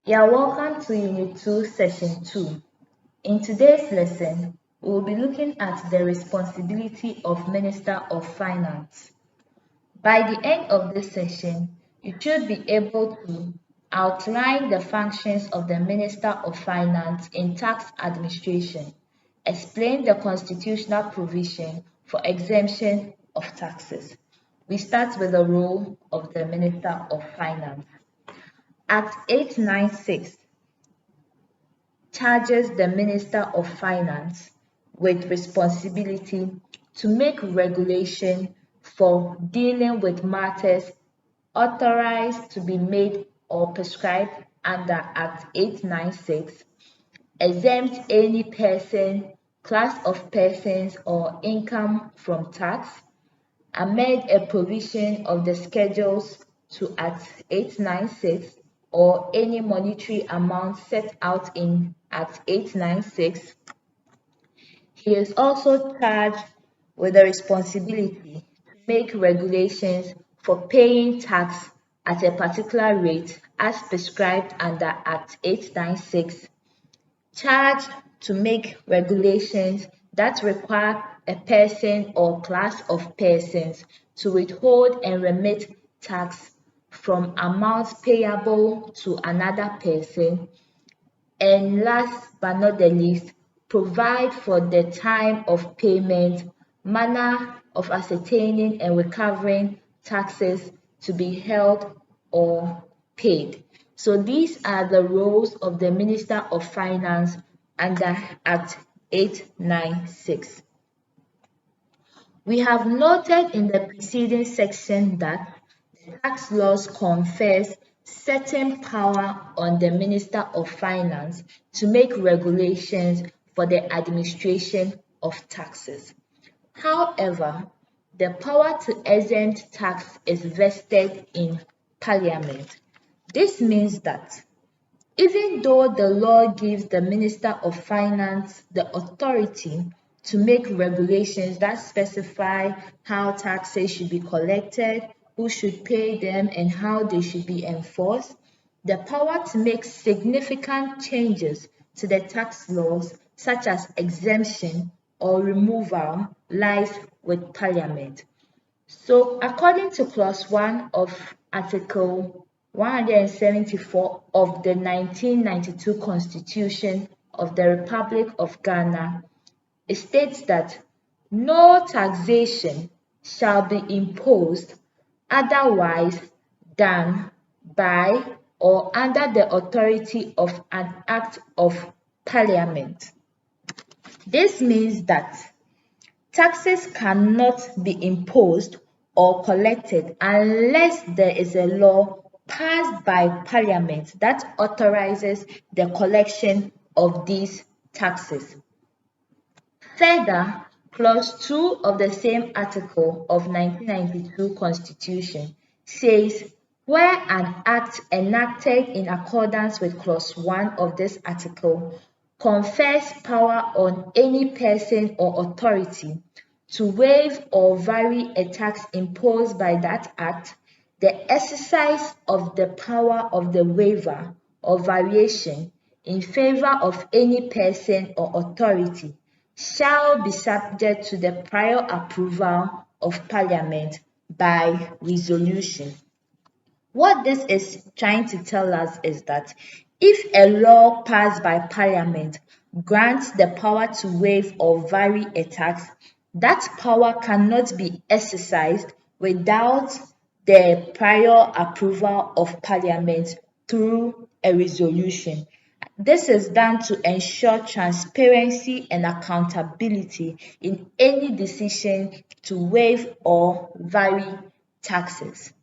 You are welcome to Unit 2, Session 2. In today's lesson, we will be looking at the responsibility of Minister of Finance. By the end of this session, you should be able to outline the functions of the Minister of Finance in tax administration, explain the constitutional provision for exemption of taxes. We start with the role of the Minister of Finance. Act 896 charges the Minister of Finance with responsibility to make regulation for dealing with matters authorized to be made or prescribed under Act 896, exempt any person, class of persons, or income from tax, amend a provision of the schedules to Act 896 or any monetary amount set out in Act 896. He is also charged with the responsibility to make regulations for paying tax at a particular rate as prescribed under Act 896, charged to make regulations that require a person or class of persons to withhold and remit tax from amounts payable to another person, and last but not the least, provide for the time of payment, manner of ascertaining and recovering taxes to be held or paid. So these are the roles of the Minister of Finance under Act 896. We have noted in the preceding section that the tax laws confers certain power on the Minister of Finance to make regulations for the administration of taxes. However, the power to exempt tax is vested in Parliament. This means that even though the law gives the Minister of Finance the authority to make regulations that specify how taxes should be collected, who should pay them, and how they should be enforced, the power to make significant changes to the tax laws, such as exemption or removal, lies with Parliament. So, according to Clause 1 of Article 174 of the 1992 Constitution of the Republic of Ghana, it states that no taxation shall be imposed otherwise than by or under the authority of an Act of Parliament. This means that taxes cannot be imposed or collected unless there is a law passed by Parliament that authorizes the collection of these taxes. Further, Clause 2 of the same article of 1992 Constitution says where an act enacted in accordance with Clause 1 of this article confers power on any person or authority to waive or vary a tax imposed by that act, the exercise of the power of the waiver or variation in favor of any person or authority shall be subject to the prior approval of Parliament by resolution. What this is trying to tell us is that if a law passed by Parliament grants the power to waive or vary a tax, that power cannot be exercised without the prior approval of Parliament through a resolution. This is done to ensure transparency and accountability in any decision to waive or vary taxes.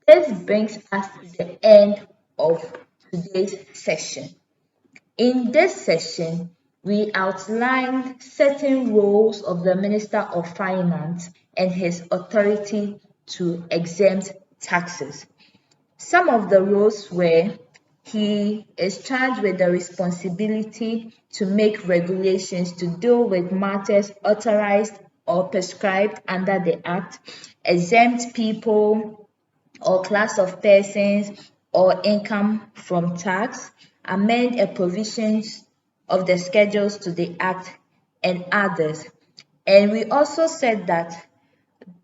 This brings us to the end of today's session. In this session, we outlined certain roles of the Minister of Finance and his authority to exempt taxes. Some of the roles were he is charged with the responsibility to make regulations to deal with matters authorized or prescribed under the Act, exempt people or class of persons or income from tax, amend a provisions of the schedules to the Act, and others. And we also said that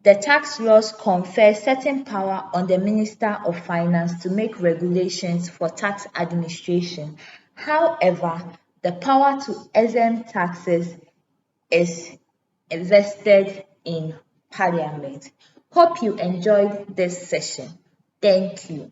the tax laws confer certain power on the Minister of Finance to make regulations for tax administration. However, the power to exempt taxes is vested in Parliament. Hope you enjoyed this session. Thank you.